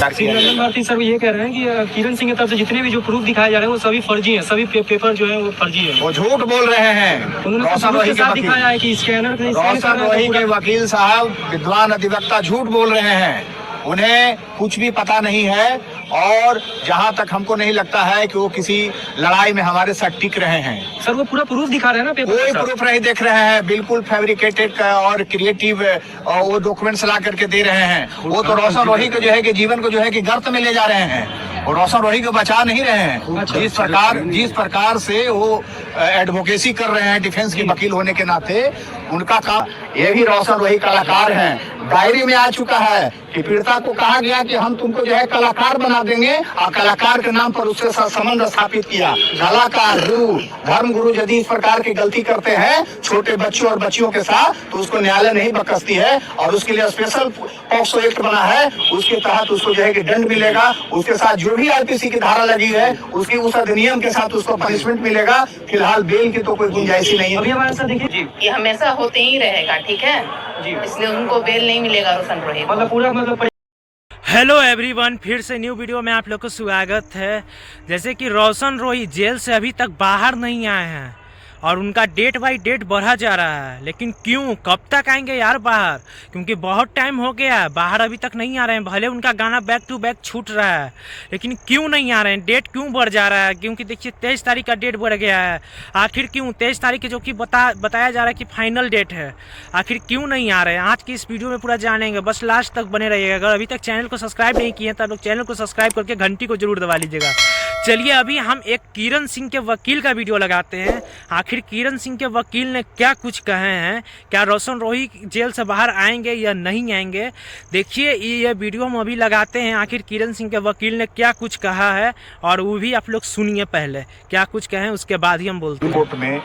नंदन Bharti sir ये कह रहे हैं कि किरण सिंह की तरफ से जितने भी जो प्रूफ दिखाए जा रहे हैं वो सभी फर्जी हैं, सभी पेपर जो है वो फर्जी है। वो झूठ बोल रहे हैं। उन्होंने रोशन रोही के वकील, दिखाया है कि स्कैनर रोशन रोही के वकील साहब विद्वान अधिवक्ता झूठ बोल रहे हैं। उन्हें कुछ भी पता नहीं है और जहां तक हमको नहीं लगता है कि वो किसी लड़ाई में हमारे साथ टिक रहे हैं। सर वो पूरा प्रूफ दिखा रहे हैं ना पेपर, कोई प्रूफ नहीं देख रहे हैं, बिल्कुल फैब्रिकेटेड और क्रिएटिव वो डॉक्यूमेंट्स ला करके दे रहे हैं। वो तो रोशन रोही को जो है कि जीवन को जो है कि गर्त में ले जा रहे हैं और रोशन रोही को बचा नहीं रहे हैं। जिस प्रकार से वो एडवोकेसी कर रहे हैं डिफेंस के वकील होने के नाते, उनका काम, ये भी रोशन रोही कलाकार हैं। डायरी में आ चुका है कि पीड़िता को कहा गया कि हम तुमको जो है कलाकार बना देंगे और कलाकार के नाम पर उसके साथ संबंध स्थापित किया। कलाकार गुरु, धर्म गुरु यदि इस प्रकार की गलती करते हैं छोटे बच्चों और बच्चियों के साथ तो उसको न्यायालय नहीं बकसती है और उसके लिए स्पेशल पॉक्सो एक्ट बना है। उसके तहत उसको जो है कि दंड मिलेगा। उसके साथ जो भी आईपीसी की धारा लगी है उसकी उस अधिनियम के साथ उसको पनिशमेंट मिलेगा। फिलहाल बेल की तो कोई गुंजाइश ही नहीं है। अभी हमारे साथ देखिए ये हमेशा होते ही रहेगा, ठीक है जी, इसलिए उनको बेल नहीं मिलेगा रोशन रोही। मतलब पूरा हेलो एवरीवन, फिर से न्यू वीडियो में आप लोग को स्वागत है। जैसे कि रोशन रोही जेल से अभी तक बाहर नहीं आए हैं और उनका डेट बाई डेट बढ़ा जा रहा है, लेकिन क्यों, कब तक आएंगे यार बाहर? क्योंकि बहुत टाइम हो गया है, बाहर अभी तक नहीं आ रहे हैं। भले उनका गाना बैक टू बैक छूट रहा है, लेकिन क्यों नहीं आ रहे हैं? डेट क्यों बढ़ जा रहा है? क्योंकि देखिए 23 तारीख का डेट बढ़ गया है। आखिर क्यों 23 तारीख जो कि बताया जा रहा है कि फाइनल डेट है, आखिर क्यों नहीं आ रहे हैं? आज की इस वीडियो में पूरा जानेंगे, बस लास्ट तक बने रहिएगा। अगर अभी तक चैनल को सब्सक्राइब नहीं किए तो आप लोग चैनल को सब्सक्राइब करके घंटी को जरूर दबा लीजिएगा। चलिए अभी हम एक किरण सिंह के वकील का वीडियो लगाते हैं। आखिर किरण सिंह के वकील ने क्या कुछ कहे हैं, क्या रोशन रोही जेल से बाहर आएंगे या नहीं आएंगे? देखिए ये वीडियो हम अभी लगाते हैं। आखिर किरण सिंह के वकील ने क्या कुछ कहा है और वो भी आप लोग सुनिए, पहले क्या कुछ कहे उसके बाद ही हम बोलते हैं। कोर्ट में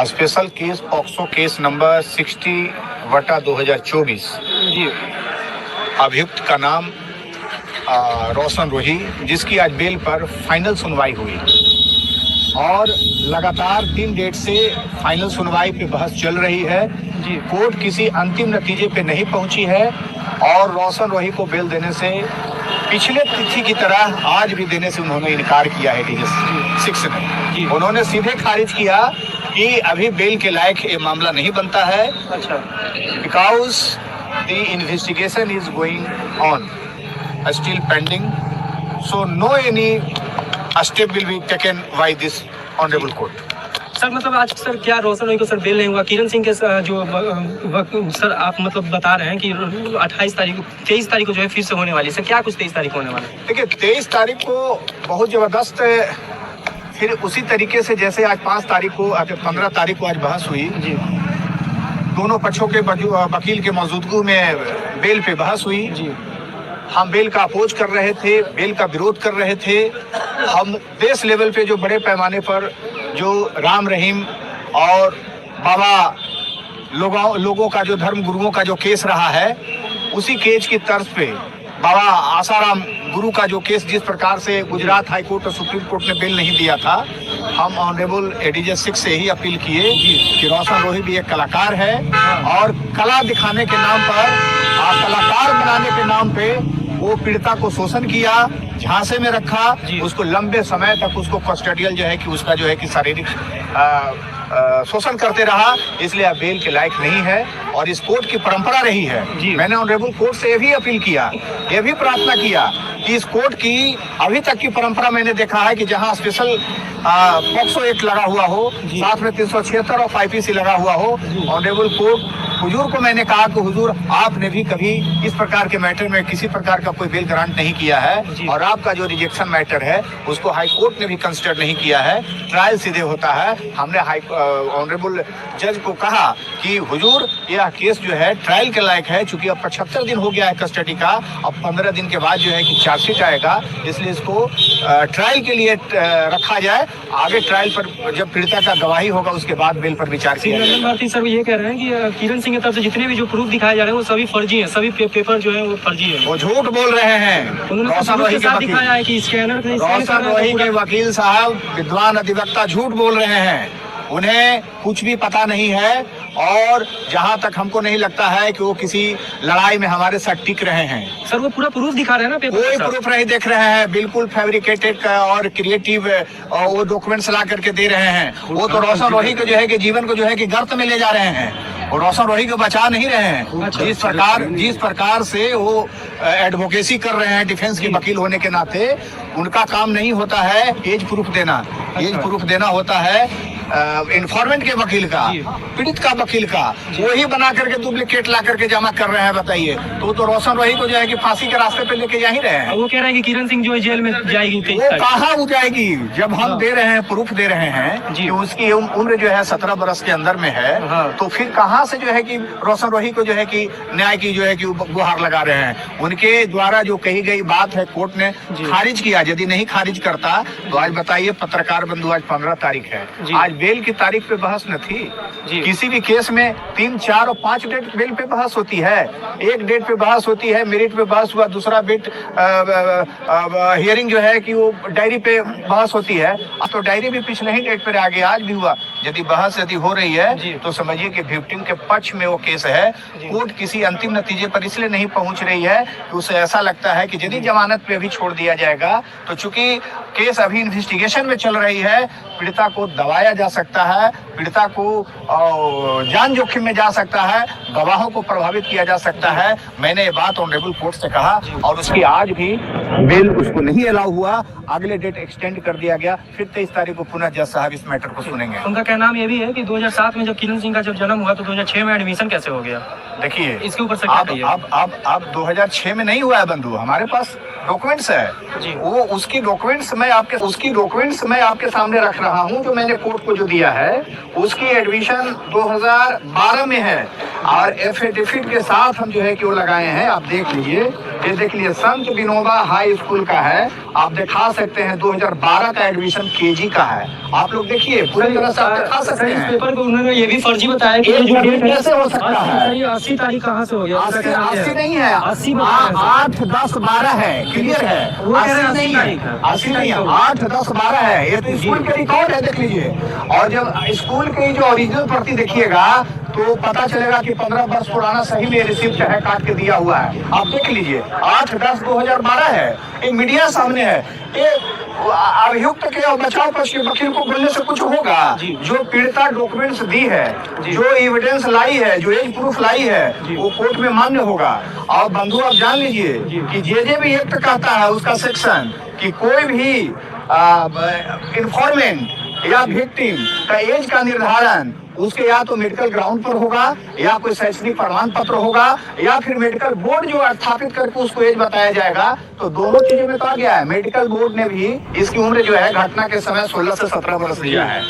special case POCSO case number 60/2024 अभियुक्त का नाम रोशन रोही, जिसकी आज बेल पर फाइनल सुनवाई हुई और लगातार 3 डेट से फाइनल सुनवाई पे बहस चल रही है। कोर्ट किसी अंतिम नतीजे पे नहीं पहुंची है और रोशन रोही को बेल देने से पिछले तिथि की तरह आज भी देने से उन्होंने इनकार किया है। डीजी 6 ने उन्होंने सीधे खारिज किया कि अभी बेल के लायक ये मामला नहीं बनता है। अच्छा, because the investigation is going on, still pending, so no any step will be taken by this honorable court. Sir मतलब आज सर क्या रोशन रोही को सर बेल नहीं हुआ? किरण सिंह के जो सर आप मतलब बता रहे हैं कि 23 तारीख को जो है फिर से होने वाली है। सर क्या कुछ 23 तारीख को होने वाला है? देखिए 23 तारीख को बहुत जबरदस्त फिर उसी तरीके से जैसे आज 5 तारीख को 15 तारीख को आज बहस हुई जी, दोनों पक्षों के वकील के मौजूदगी में बेल पे बहस हुई जी। हम बेल का अपोज कर रहे थे, बेल का विरोध कर रहे थे। हम देश लेवल पे जो बड़े पैमाने पर जो राम रहीम और बाबा लोगों का जो धर्म गुरुओं का जो केस रहा है, उसी केस की तर्ज पे बाबा आसाराम गुरु का जो केस जिस प्रकार से गुजरात हाई कोर्ट और सुप्रीम कोर्ट ने बेल नहीं दिया था, हम ऑनरेबल एडीजे 6 से ही अपील किए कि रोशन रोही भी एक कलाकार है और कला दिखाने के नाम पर, कलाकार बनाने के नाम पे वो पीड़िता को शोषण किया, झांसे में रखा, उसको लंबे समय तक उसको कस्टडियल जो है कि उसका जो है कि शारीरिक शोषण करते रहा, इसलिए अब बेल के लायक नहीं है और इस कोर्ट की परंपरा रही है। मैंने ऑनरेबल कोर्ट से ये भी अपील किया, ये भी प्रार्थना किया कि इस कोर्ट की अभी तक की परंपरा मैंने देखा है कि जहां स्पेशल पॉक्सो एक्ट लगा हुआ हो, साथ में 376 ऑफ आईपीसी लगा हुआ हो, ऑनरेबल कोर्ट हुजूर को मैंने कहा कि हुजूर आपने भी कभी इस प्रकार के मैटर में किसी प्रकार का कोई बेल ग्रांट नहीं किया है और आपका जो रिजेक्शन मैटर है उसको हाई कोर्ट ने भी कंसिडर नहीं किया है, ट्रायल सीधे होता है। हमने ऑनरेबल जज को कहा कि हुजूर यह केस जो है ट्रायल के लायक है, चूंकि अब 75 दिन हो गया है कस्टडी का, अब 15 दिन के बाद जो है कि चार्जशीट आएगा, इसलिए इसको ट्रायल के लिए रखा जाए। आगे ट्रायल पर जब पीड़िता का गवाही होगा उसके बाद बेल पर विचार किया जाएगा। नंदन भारती सर ये कह रहे हैं कि किरण सिंह की तरफ से जितने भी जो प्रूफ दिखाए जा रहे हैं वो सभी फर्जी हैं, सभी पेपर जो है वो फर्जी है। वो झूठ बोल रहे हैं। उन्होंने रोशन रोही के वकील, दिखाया है कि स्कैनर रोशन रोही के वकील साहब विद्वान अधिवक्ता झूठ बोल रहे हैं। उन्हें कुछ भी पता नहीं है और जहां तक हमको नहीं लगता है कि वो किसी लड़ाई में हमारे साथ टिक रहे हैं। सर वो पूरा प्रूफ दिखा रहे हैं ना पेपर कोई के साथ। प्रूफ नहीं देख रहे हैं, बिल्कुल फैब्रिकेटेड और क्रिएटिव वो डॉक्यूमेंट्स ला करके दे रहे हैं। वो तो रोशन रोही को जो है कि जीवन को जो है कि गर्त में ले जा रहे हैं और रोशन रोही को बचा नहीं रहे हैं। जिस प्रकार से वो एडवोकेसी कर रहे हैं डिफेंस के वकील होने के नाते, उनका काम नहीं होता है एज प्रूफ देना। एज प्रूफ देना होता है इन्फॉर्मेंट के वकील का, पीड़ित का वकील का। वही बना करके डुप्लीकेट ला करके जमा कर रहे हैं। बताइए, तो रोशन रोही को जो है कि फांसी के रास्ते पे लेके जा ही रहे हैं। वो कह रहे हैं कि किरण सिंह जो है जेल में जाएगी। वो कहाँ हो जाएगी जब हम दे रहे हैं, प्रूफ दे रहे हैं कि उसकी उम्र जो है 17 बरस के अंदर में है। तो फिर कहाँ से जो है कि रोशन रोही को जो है कि न्याय की जो है कि गुहार लगा रहे हैं। उनके द्वारा जो कही गई बात है कोर्ट ने खारिज किया। यदि नहीं खारिज करता तो आज बताइए, पत्रकार बंधु, आज 15 तारीख है, आज बेल की तारीख पे बहस न थी। किसी भी केस में 3, 4 और 5 डेट बेल पे बहस होती है। एक डेट पे बहस होती है, मेरिट पे बहस हुआ, दूसरा डेट हियरिंग जो है कि वो डायरी पे बहस होती है। तो डायरी भी पिछले ही डेट पे आगे आज भी हुआ। यदि बहस यदि हो रही है तो समझिए कि विक्टिम के पक्ष में वो केस है। कोर्ट किसी अंतिम नतीजे पर इसलिए नहीं पहुंच रही है कि उसे ऐसा लगता है कि यदि जमानत पे भी छोड़ दिया जाएगा तो चूंकि केस अभी इन्वेस्टिगेशन में चल रही है, पीड़िता को दबाया जा सकता है, पीड़िता को जान जोखिम में जा सकता है, गवाहों को प्रभावित किया जा सकता है। मैंने ये बात ऑनरेबल कोर्ट से कहा और उसकी आज भी बेल उसको नहीं अलाउ हुआ। अगले डेट एक्सटेंड कर दिया गया। फिर 23 तारीख को पुनः जज साहब इस मैटर को सुनेंगे। उनका कहना ये भी है कि 2007 में जब किरण सिंह का जब जन्म हुआ तो 2006 में एडमिशन कैसे हो गया? देखिए, इसके ऊपर से क्या कहिए? अब 2006 में नहीं हुआ है बंधु, हमारे पास डॉक्यूमेंट्स है वो उसकी डॉक्यूमेंट्स मैं आपके सामने रख रहा हूं जो मैंने कोर्ट को जो दिया है। उसकी एडमिशन 2012 में है और एफिडेविट के साथ हम जो है कि वो लगाए हैं। आप देख लीजिए, ये देख लीजिए, संत विनोबा हाई स्कूल का है। आप दिखा सकते हैं 2012 का एडमिशन केजी का है। आप लोग देखिए, पूरी तरह से आप दिखा सकते हैं। इस पेपर को उन्होंने ये भी फर्जी बताया कि ये जो डेट कैसे हो सकता है? 80 तारीख कहाँ से हो गया? 80 नहीं है, 80 8, 10, 12 है, क्लियर है। 80 नहीं है, 80 नहीं है, 8, 10, 12 है। ये तो स्कूल के रिकॉर्ड है, देख लीजिए। और जब स्कूल की जो ओरिजिनल प्रति देखिएगा तो पता चलेगा कि 15 वर्ष पुराना सही में रिसिप्ट है, काट के दिया हुआ है। आप देख लीजिए, 8/10/2012 है। ये मीडिया सामने है। ये अभियुक्त के और बचाव पक्ष के वकील को बोलने से कुछ होगा? जो पीड़िता डॉक्यूमेंट्स दी है, जो एविडेंस लाई है, जो एज प्रूफ लाई है, वो कोर्ट में मान्य होगा। और बंधु आप जान लीजिए कि जे भी एक्ट कहता है उसका सेक्शन कि कोई भी इन्फॉर्मेंट या विक्टिम का एज का निर्धारण उसके या तो मेडिकल ग्राउंड पर होगा या कोई शैक्षणिक प्रमाण पत्र होगा या फिर मेडिकल बोर्ड जो स्थापित करके उसको एज बताया जाएगा। तो दोनों चीजों में तो आ गया है। मेडिकल बोर्ड ने भी इसकी उम्र जो है घटना के समय 16 से 17 वर्ष दिया है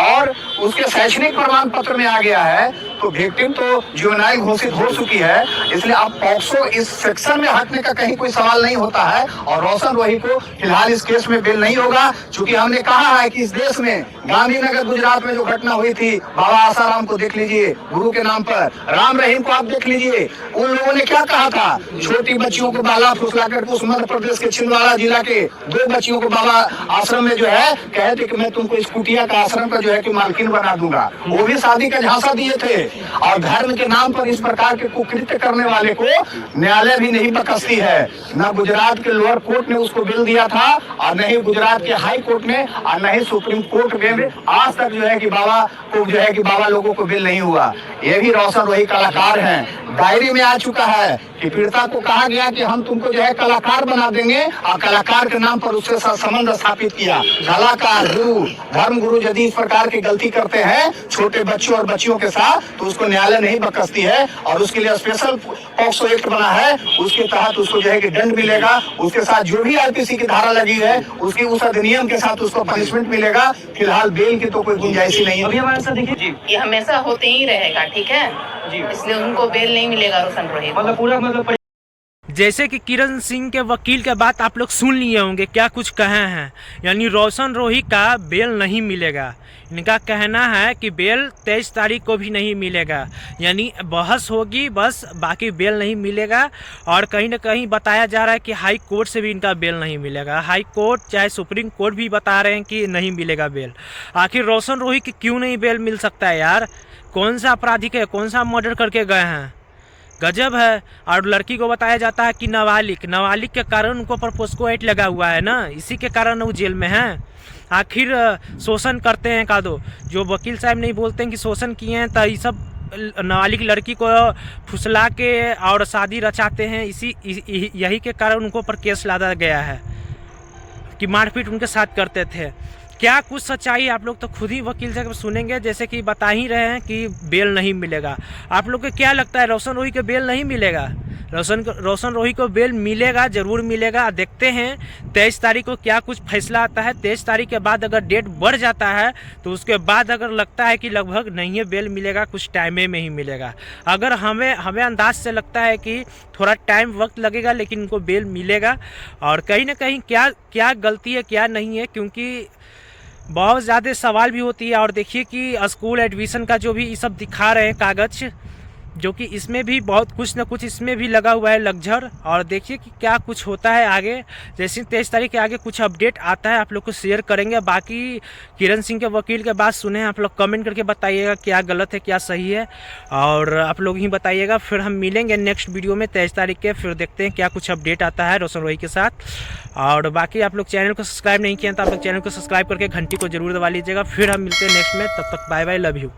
और उसके शैक्षणिक प्रमाण पत्र में आ गया है। तो विक्टिम तो जुवेनाइल घोषित हो चुकी है, इसलिए अब पॉक्सो इस सेक्शन में हटने का कहीं कोई सवाल नहीं होता है। और रोशन रोही को फिलहाल इस केस में बेल नहीं होगा, क्योंकि हमने कहा है कि इस देश में गांधीनगर गुजरात में जो घटना हुई थी, बाबा आसाराम को देख लीजिए, गुरु के नाम पर, राम रहीम को आप देख लीजिए, उन लोगों ने क्या कहा था? छोटी बच्चियों को बाला फुसला करके उस मध्य प्रदेश के छिंदवाड़ा जिला के 2 बच्चियों को बाबा आश्रम में जो है कहे थे कि मैं तुमको इस कुटिया का आश्रम का जो है कि मालकिन बना दूंगा। वो भी शादी का झांसा दिए थे। और धर्म के नाम पर इस प्रकार के कुकृत्य करने वाले को न्यायालय भी नहीं बख्शती है। न गुजरात के लोअर कोर्ट ने उसको बिल दिया था और न ही गुजरात के हाई कोर्ट ने और न ही सुप्रीम कोर्ट में आज तक जो है कि बाबा को जो है कि बाबा लोगों को बिल नहीं हुआ। ये भी रोशन रोही कलाकार हैं। डायरी में आ चुका है कि पीड़िता को कहा गया कि हम तुमको जो है कलाकार बना देंगे और कलाकार के नाम पर उसके साथ संबंध स्थापित किया। कलाकार गुरु, धर्म गुरु यदि इस प्रकार की गलती करते हैं छोटे बच्चों और बच्चियों के साथ तो उसको न्यायालय नहीं बख्शती है और उसके लिए स्पेशल पॉक्सो एक्ट बना है। उसके तहत उसको जो है कि दंड मिलेगा। उसके साथ जो भी आईपीसी की धारा लगी है उसकी उस अधिनियम के साथ उसको पनिशमेंट मिलेगा। फिलहाल बेल की तो कोई गुंजाइश ही नहीं है। अभी हमारे साथ देखिए, ये हमेशा होते ही रहेगा, ठीक है? इसलिए उनको बेल नहीं मिलेगा रोशन रोही को। मतलब पूरा जैसे कि किरण सिंह के वकील के बात आप लोग सुन लिए होंगे, क्या कुछ कहे हैं। यानी रोशन रोही का बेल नहीं मिलेगा। इनका कहना है कि बेल 23 तारीख को भी नहीं मिलेगा, यानी बहस होगी बस, बाकी बेल नहीं मिलेगा। और कहीं ना कहीं बताया जा रहा है कि हाई कोर्ट से भी इनका बेल नहीं मिलेगा। हाई कोर्ट चाहे सुप्रीम कोर्ट भी बता रहे हैं कि नहीं मिलेगा बेल। आखिर रोशन रोही की क्यों नहीं बेल मिल सकता है यार? कौन सा आपराधिक है, कौन सा मर्डर करके गए हैं? गजब है। और लड़की को बताया जाता है कि नाबालिग के कारण उनको पर पोस्को एक्ट लगा हुआ है ना, इसी के कारण वो जेल में हैं। आखिर शोषण करते हैं का दो, जो वकील साहब नहीं बोलते हैं कि शोषण किए हैं, तो ये सब नाबालिग लड़की को फुसला के और शादी रचाते हैं। यही के कारण उनको पर केस लादा गया है कि मारपीट उनके साथ करते थे। क्या कुछ सच्चाई आप लोग तो खुद ही वकील से सुनेंगे, जैसे कि बता ही रहे हैं कि बेल नहीं मिलेगा। आप लोग को क्या लगता है रोशन रोही को बेल नहीं मिलेगा? रोशन रोही को बेल मिलेगा, ज़रूर मिलेगा। देखते हैं 23 तारीख को क्या कुछ फैसला आता है। 23 तारीख के बाद अगर डेट बढ़ जाता है तो उसके बाद अगर लगता है कि लगभग नहीं है बेल मिलेगा, कुछ टाइम में ही मिलेगा। अगर हमें अंदाज से लगता है कि थोड़ा टाइम वक्त लगेगा, लेकिन उनको बेल मिलेगा। और कहीं ना कहीं क्या गलती है क्या नहीं है, क्योंकि बहुत ज़्यादा सवाल भी होती है। और देखिए कि स्कूल एडमिशन का जो भी ये सब दिखा रहे हैं कागज़, जो कि इसमें भी बहुत कुछ ना कुछ इसमें भी लगा हुआ है लग्जर। और देखिए कि क्या कुछ होता है आगे। जैसे 23 तारीख के आगे कुछ अपडेट आता है आप लोग को शेयर करेंगे। बाकी किरण सिंह के वकील के बात सुने, आप लोग कमेंट करके बताइएगा क्या गलत है क्या सही है, और आप लोग ही बताइएगा। फिर हम मिलेंगे नेक्स्ट वीडियो में 23 तारीख के, फिर देखते हैं क्या कुछ अपडेट आता है रोशन रोही के साथ। और बाकी आप लोग चैनल को सब्सक्राइब नहीं किया तो आप लोग चैनल को सब्सक्राइब करके घंटी को जरूर दबा लीजिएगा। फिर हम मिलते हैं नेक्स्ट में, तब तक बाय बाय, लव यू।